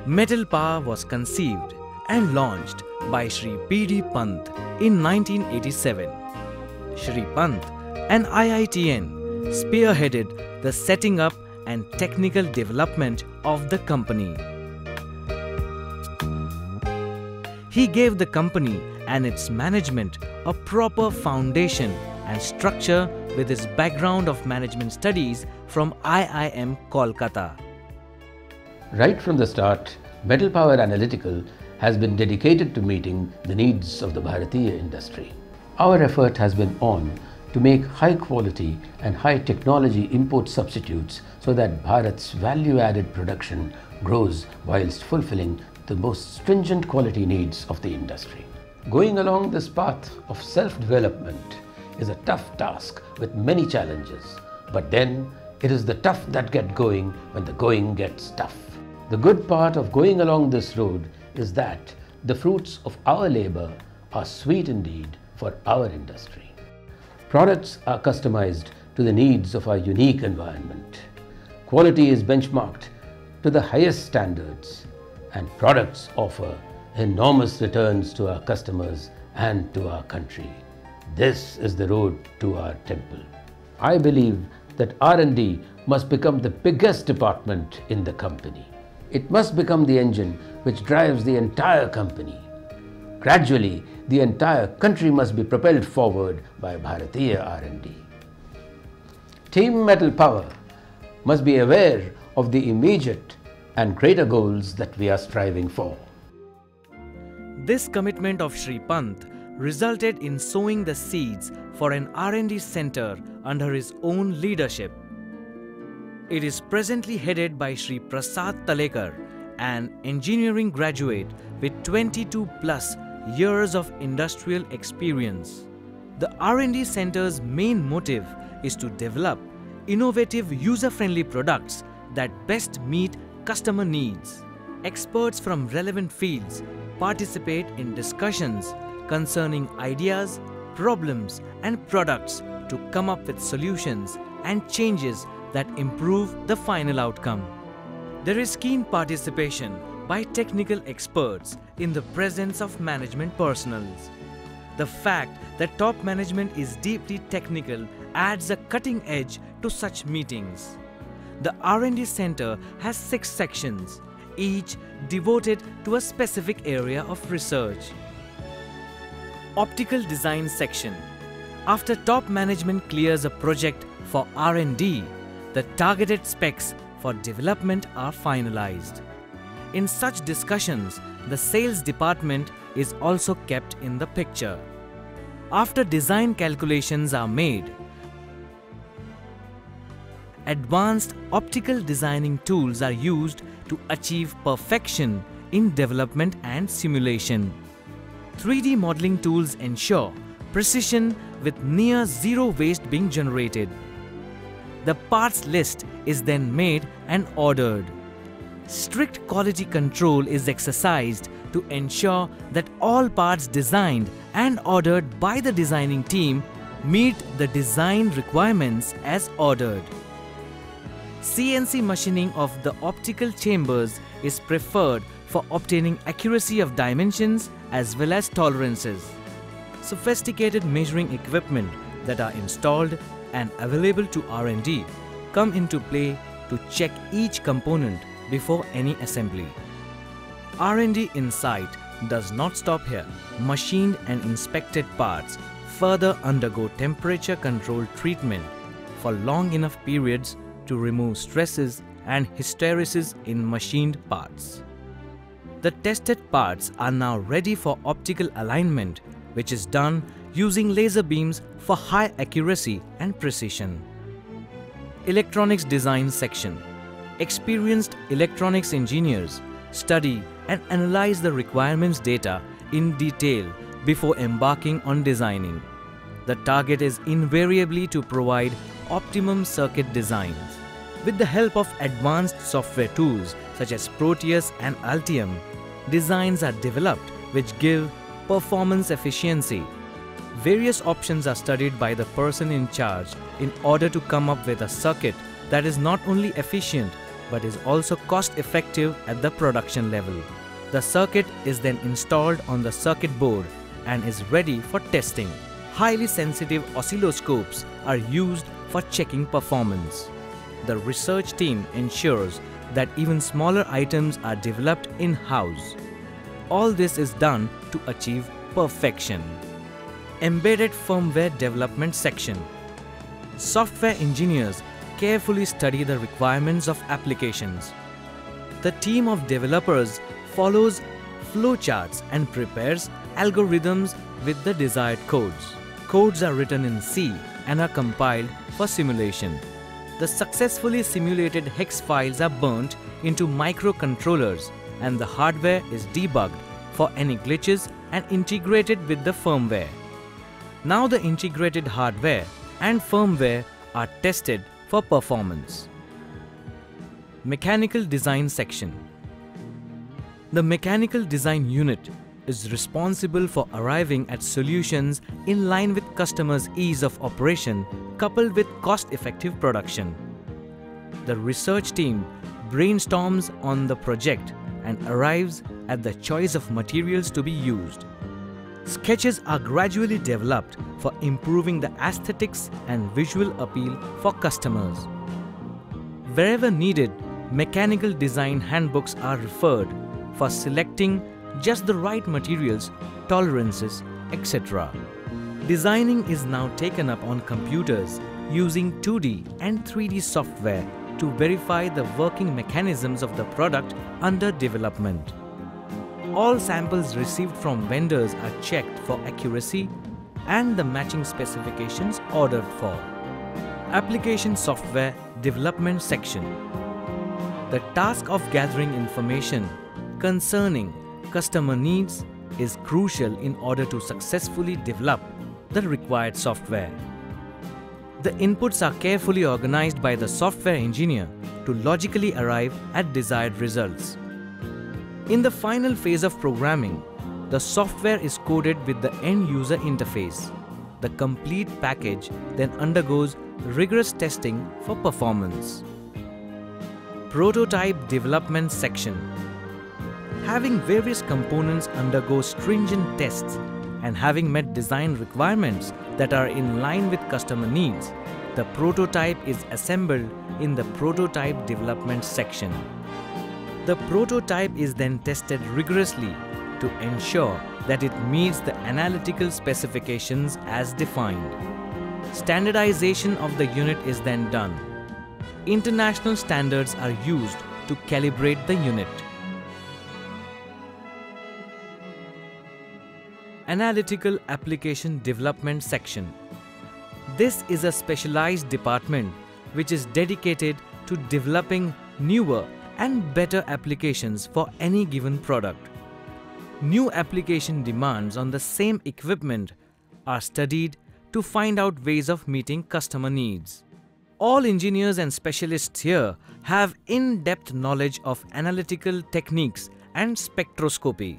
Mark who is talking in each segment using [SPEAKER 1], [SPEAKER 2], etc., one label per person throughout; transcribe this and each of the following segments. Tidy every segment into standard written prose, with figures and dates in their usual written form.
[SPEAKER 1] Metal Power was conceived and launched by Shri P.D. Pant in 1987. Shri Pant and IITN spearheaded the setting up and technical development of the company. He gave the company and its management a proper foundation and structure with his background of management studies from IIM Kolkata.
[SPEAKER 2] Right from the start, Metal Power Analytical has been dedicated to meeting the needs of the Bharatiya industry. Our effort has been on to make high quality and high technology import substitutes so that Bharat's value-added production grows whilst fulfilling the most stringent quality needs of the industry. Going along this path of self-development is a tough task with many challenges, but then it is the tough that get going when the going gets tough. The good part of going along this road is that the fruits of our labor are sweet indeed for our industry. Products are customized to the needs of our unique environment. Quality is benchmarked to the highest standards, and products offer enormous returns to our customers and to our country. This is the road to our temple. I believe that R&D must become the biggest department in the company. It must become the engine which drives the entire company. Gradually, the entire country must be propelled forward by Bharatiya R&D. Team Metal Power must be aware of the immediate and greater goals that we are striving for.
[SPEAKER 1] This commitment of Shri Pant resulted in sowing the seeds for an R&D center under his own leadership. It is presently headed by Shri Prasad Talekar, an engineering graduate with 22+ years of industrial experience. The R&D center's main motive is to develop innovative user-friendly products that best meet customer needs. Experts from relevant fields participate in discussions concerning ideas, problems and products to come up with solutions and changes that improve the final outcome. There is keen participation by technical experts in the presence of management personals. The fact that top management is deeply technical adds a cutting edge to such meetings. The R&D Center has 6 sections, each devoted to a specific area of research. Optical Design Section. After top management clears a project for R&D, the targeted specs for development are finalized. In such discussions, the sales department is also kept in the picture. After design calculations are made, advanced optical designing tools are used to achieve perfection in development and simulation. 3D modeling tools ensure precision with near zero waste being generated. The parts list is then made and ordered. Strict quality control is exercised to ensure that all parts designed and ordered by the designing team meet the design requirements as ordered. CNC machining of the optical chambers is preferred for obtaining accuracy of dimensions as well as tolerances. Sophisticated measuring equipment that are installed and available to R&D come into play to check each component before any assembly. R&D Insight does not stop here. Machined and inspected parts further undergo temperature control treatment for long enough periods to remove stresses and hysteresis in machined parts. The tested parts are now ready for optical alignment, which is done using laser beams for high accuracy and precision. Electronics Design Section. Experienced electronics engineers study and analyze the requirements data in detail before embarking on designing. The target is invariably to provide optimum circuit designs. With the help of advanced software tools such as Proteus and Altium, designs are developed which give performance efficiency. Various options are studied by the person in charge in order to come up with a circuit that is not only efficient but is also cost-effective at the production level. The circuit is then installed on the circuit board and is ready for testing. Highly sensitive oscilloscopes are used for checking performance. The research team ensures that even smaller items are developed in-house. All this is done to achieve perfection. Embedded Firmware Development Section. Software engineers carefully study the requirements of applications. The team of developers follows flowcharts and prepares algorithms with the desired codes. Codes are written in C and are compiled for simulation. The successfully simulated hex files are burnt into microcontrollers and the hardware is debugged for any glitches and integrated with the firmware. Now the integrated hardware and firmware are tested for performance. Mechanical Design Section. The Mechanical Design Unit is responsible for arriving at solutions in line with customers' ease of operation coupled with cost-effective production. The research team brainstorms on the project and arrives at the choice of materials to be used. Sketches are gradually developed for improving the aesthetics and visual appeal for customers. Wherever needed, mechanical design handbooks are referred for selecting just the right materials, tolerances, etc. Designing is now taken up on computers using 2D and 3D software to verify the working mechanisms of the product under development. All samples received from vendors are checked for accuracy and the matching specifications ordered for. Application Software Development Section. The task of gathering information concerning customer needs is crucial in order to successfully develop the required software. The inputs are carefully organized by the software engineer to logically arrive at desired results. In the final phase of programming, the software is coded with the end-user interface. The complete package then undergoes rigorous testing for performance. Prototype Development Section. Having various components undergo stringent tests and having met design requirements that are in line with customer needs, the prototype is assembled in the Prototype Development Section. The prototype is then tested rigorously to ensure that it meets the analytical specifications as defined. Standardization of the unit is then done. International standards are used to calibrate the unit. Analytical Application Development Section. This is a specialized department which is dedicated to developing newer and better applications for any given product. New application demands on the same equipment are studied to find out ways of meeting customer needs. All engineers and specialists here have in-depth knowledge of analytical techniques and spectroscopy.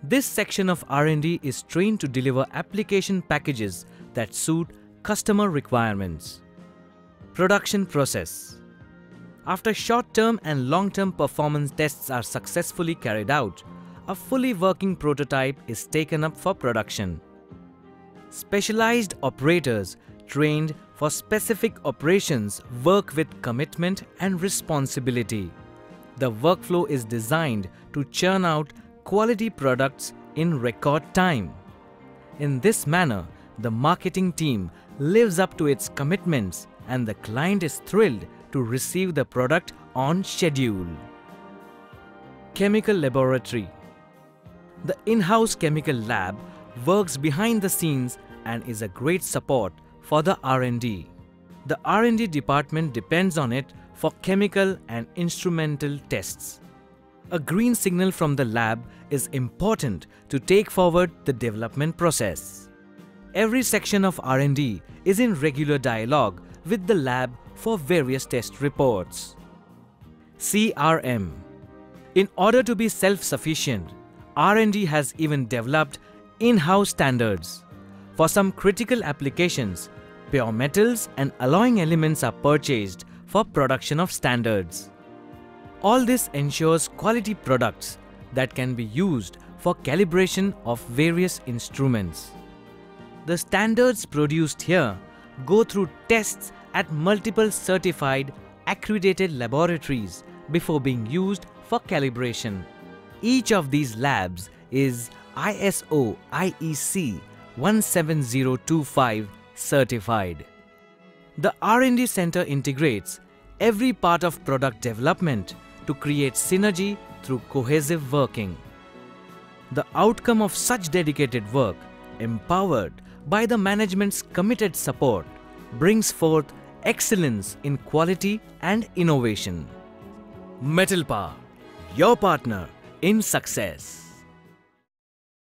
[SPEAKER 1] This section of R&D is trained to deliver application packages that suit customer requirements. Production process. After short-term and long-term performance tests are successfully carried out, a fully working prototype is taken up for production. Specialized operators trained for specific operations work with commitment and responsibility. The workflow is designed to churn out quality products in record time. In this manner, the marketing team lives up to its commitments and the client is thrilled to receive the product on schedule. Chemical Laboratory. The in-house chemical lab works behind the scenes and is a great support for the R&D. The R&D department depends on it for chemical and instrumental tests. A green signal from the lab is important to take forward the development process. Every section of R&D is in regular dialogue with the lab for various test reports. CRM. In order to be self-sufficient, R&D has even developed in-house standards. For some critical applications, pure metals and alloying elements are purchased for production of standards. All this ensures quality products that can be used for calibration of various instruments. The standards produced here go through tests at multiple certified, accredited laboratories before being used for calibration. Each of these labs is ISO IEC 17025 certified. The R&D Center integrates every part of product development to create synergy through cohesive working. The outcome of such dedicated work, empowered by the management's committed support, brings forth excellence in quality and innovation. Metalpa, your partner in success.